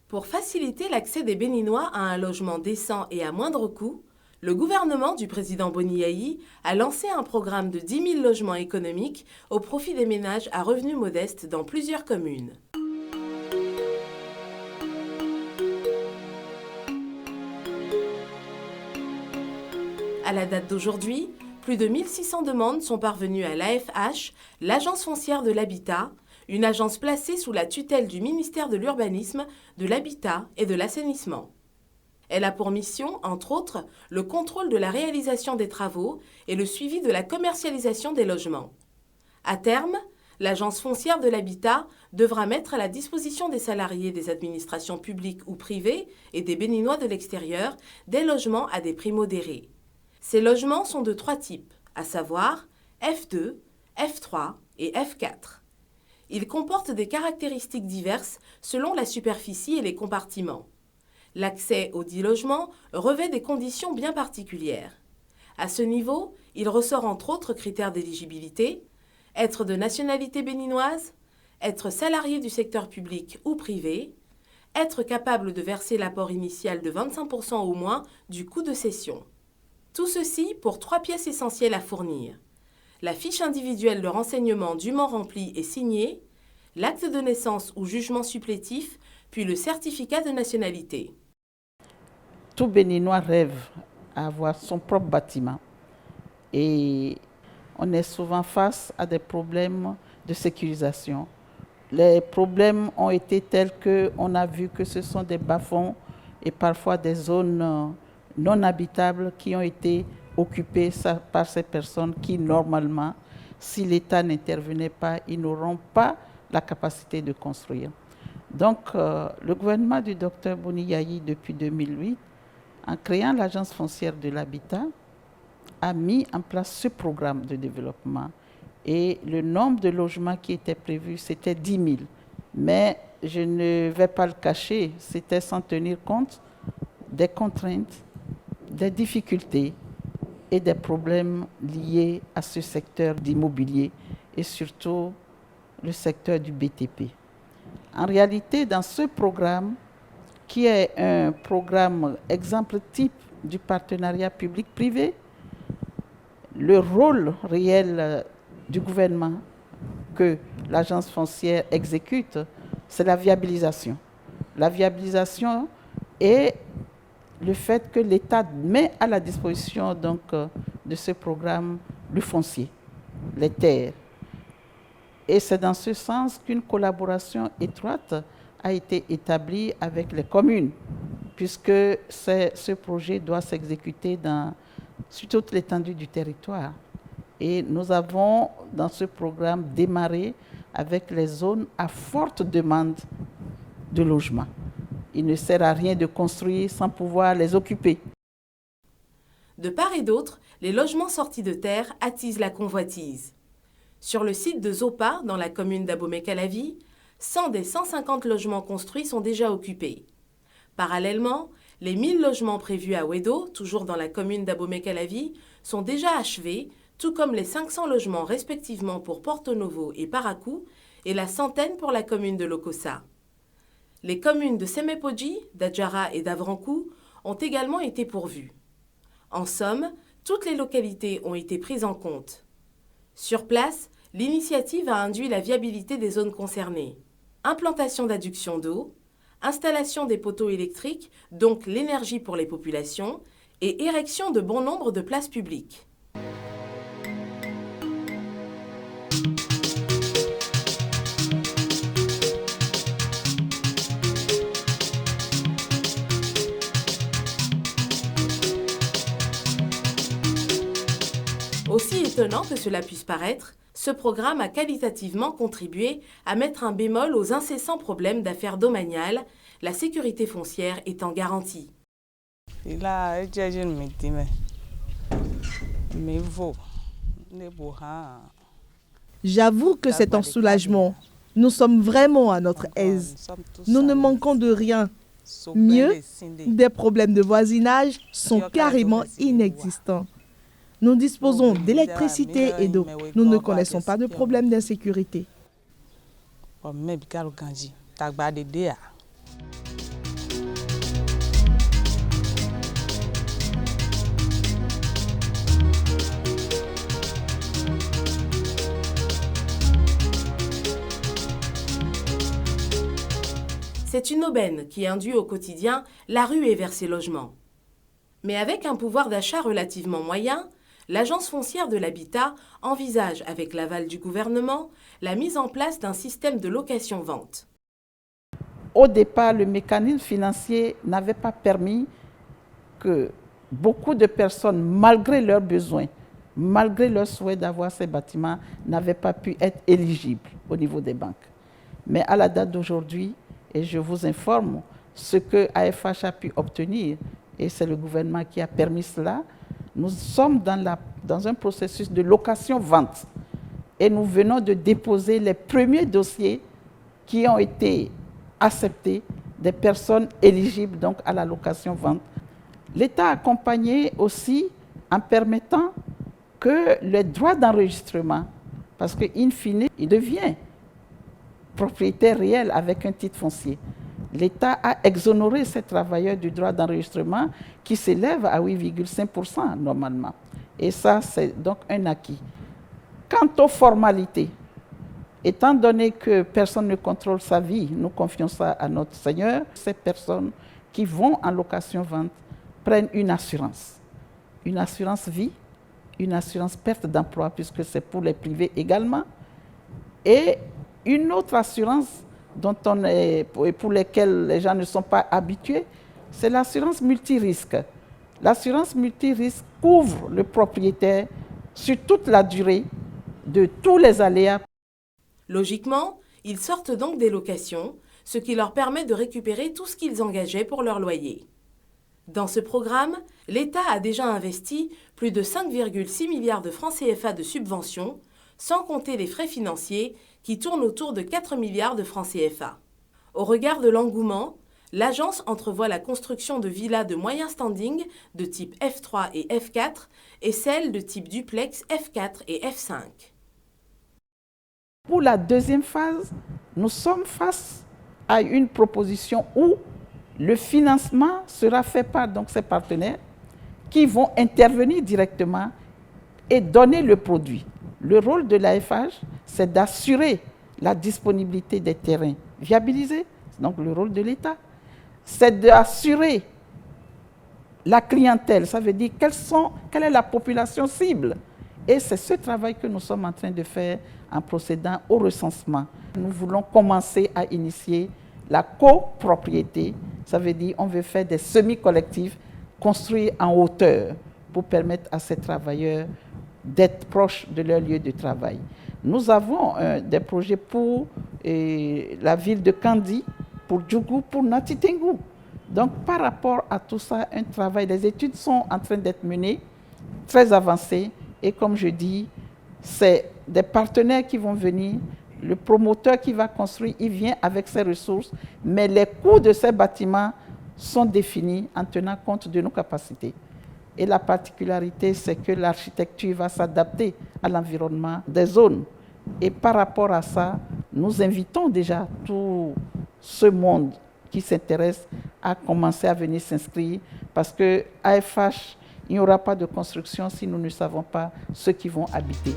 Pour faciliter l'accès des Béninois à un logement décent et à moindre coût, le gouvernement du président Boni Yayi a lancé un programme de 10 000 logements économiques au profit des ménages à revenus modestes dans plusieurs communes. À la date d'aujourd'hui, plus de 1600 demandes sont parvenues à l'AFH, l'Agence foncière de l'habitat, une agence placée sous la tutelle du ministère de l'Urbanisme, de l'Habitat et de l'Assainissement. Elle a pour mission, entre autres, le contrôle de la réalisation des travaux et le suivi de la commercialisation des logements. À terme, l'Agence foncière de l'habitat devra mettre à la disposition des salariés des administrations publiques ou privées et des Béninois de l'extérieur des logements à des prix modérés. Ces logements sont de 3 types, à savoir F2, F3 et F4. Ils comportent des caractéristiques diverses selon la superficie et les compartiments. L'accès aux 10 logements revêt des conditions bien particulières. À ce niveau, il ressort entre autres critères d'éligibilité, être de nationalité béninoise, être salarié du secteur public ou privé, être capable de verser l'apport initial de 25% au moins du coût de cession. Tout ceci pour 3 pièces essentielles à fournir. La fiche individuelle de renseignement dûment remplie et signée, l'acte de naissance ou jugement supplétif, puis le certificat de nationalité. Tout Béninois rêve à avoir son propre bâtiment et on est souvent face à des problèmes de sécurisation. Les problèmes ont été tels qu'on a vu que ce sont des bas-fonds et parfois des zones non habitables qui ont été occupées par ces personnes qui, normalement, si l'État n'intervenait pas, ils n'auront pas la capacité de construire. Donc, le gouvernement du Dr Boni Yayi, depuis 2008, en créant l'Agence foncière de l'habitat, a mis en place ce programme de développement. Et le nombre de logements qui était prévu, c'était 10 000. Mais je ne vais pas le cacher, c'était sans tenir compte des contraintes, des difficultés et des problèmes liés à ce secteur d'immobilier et surtout le secteur du BTP. En réalité, dans ce programme, qui est un programme exemple type du partenariat public-privé, le rôle réel du gouvernement que l'agence foncière exécute, c'est la viabilisation. La viabilisation est le fait que l'État met à la disposition donc, de ce programme le foncier, les terres. Et c'est dans ce sens qu'une collaboration étroite a été établie avec les communes, puisque ce projet doit s'exécuter sur toute l'étendue du territoire. Et nous avons, dans ce programme, démarré avec les zones à forte demande de logement. Il ne sert à rien de construire sans pouvoir les occuper. De part et d'autre, les logements sortis de terre attisent la convoitise. Sur le site de Zopa, dans la commune d'Abomey-Calavi, 100 des 150 logements construits sont déjà occupés. Parallèlement, les 1000 logements prévus à Wedo, toujours dans la commune d'Abomey-Calavi, sont déjà achevés, tout comme les 500 logements respectivement pour Porto Novo et Paracou et la centaine pour la commune de Lokossa. Les communes de Semepoji, d'Adjara et d'Avrancou ont également été pourvues. En somme, toutes les localités ont été prises en compte. Sur place, l'initiative a induit la viabilité des zones concernées. Implantation d'adduction d'eau, installation des poteaux électriques, donc l'énergie pour les populations, et érection de bon nombre de places publiques. Aussi étonnant que cela puisse paraître, ce programme a qualitativement contribué à mettre un bémol aux incessants problèmes d'affaires domaniales, la sécurité foncière étant garantie. J'avoue que c'est un soulagement. Nous sommes vraiment à notre aise. Nous ne manquons de rien. Mieux, des problèmes de voisinage sont carrément inexistants. Nous disposons d'électricité et d'eau. Nous ne connaissons pas de problème d'insécurité. C'est une aubaine qui induit au quotidien la ruée vers ces logements. Mais avec un pouvoir d'achat relativement moyen, l'Agence foncière de l'habitat envisage, avec l'aval du gouvernement, la mise en place d'un système de location-vente. Au départ, le mécanisme financier n'avait pas permis que beaucoup de personnes, malgré leurs besoins, malgré leur souhait d'avoir ces bâtiments, n'avaient pas pu être éligibles au niveau des banques. Mais à la date d'aujourd'hui, et je vous informe, ce que AFH a pu obtenir, et c'est le gouvernement qui a permis cela, nous sommes dans un processus de location-vente. Et nous venons de déposer les premiers dossiers qui ont été acceptés des personnes éligibles donc, à la location-vente. L'État a accompagné aussi en permettant que les droits d'enregistrement, parce qu'in fine, il devient propriétaire réel avec un titre foncier. L'État a exonéré ces travailleurs du droit d'enregistrement qui s'élève à 8,5% normalement. Et ça, c'est donc un acquis. Quant aux formalités, étant donné que personne ne contrôle sa vie, nous confions ça à notre Seigneur, ces personnes qui vont en location-vente prennent une assurance vie, une assurance perte d'emploi, puisque c'est pour les privés également, et une autre assurance pour lesquelles les gens ne sont pas habitués, c'est l'assurance multirisque. L'assurance multirisque couvre le propriétaire sur toute la durée de tous les aléas. Logiquement, ils sortent donc des locations, ce qui leur permet de récupérer tout ce qu'ils engageaient pour leur loyer. Dans ce programme, l'État a déjà investi plus de 5,6 milliards de francs CFA de subventions, sans compter les frais financiers qui tournent autour de 4 milliards de francs CFA. Au regard de l'engouement, l'agence entrevoit la construction de villas de moyen standing de type F3 et F4 et celles de type duplex F4 et F5. Pour la deuxième phase, nous sommes face à une proposition où le financement sera fait par donc, ces partenaires qui vont intervenir directement et donner le produit. Le rôle de l'AFH, c'est d'assurer la disponibilité des terrains viabilisés, donc le rôle de l'État. C'est d'assurer la clientèle, ça veut dire quelle est la population cible. Et c'est ce travail que nous sommes en train de faire en procédant au recensement. Nous voulons commencer à initier la copropriété, ça veut dire qu'on veut faire des semi-collectifs construits en hauteur pour permettre à ces travailleurs d'être proches de leur lieu de travail. Nous avons des projets pour la ville de Kandi, pour Djougou, pour Natitengu. Donc par rapport à tout ça, un travail, des études sont en train d'être menées, très avancées, et comme je dis, c'est des partenaires qui vont venir, le promoteur qui va construire, il vient avec ses ressources, mais les coûts de ces bâtiments sont définis en tenant compte de nos capacités. Et la particularité, c'est que l'architecture va s'adapter à l'environnement des zones. Et par rapport à ça, nous invitons déjà tout ce monde qui s'intéresse à commencer à venir s'inscrire, parce que AFH, il n'y aura pas de construction si nous ne savons pas ceux qui vont habiter.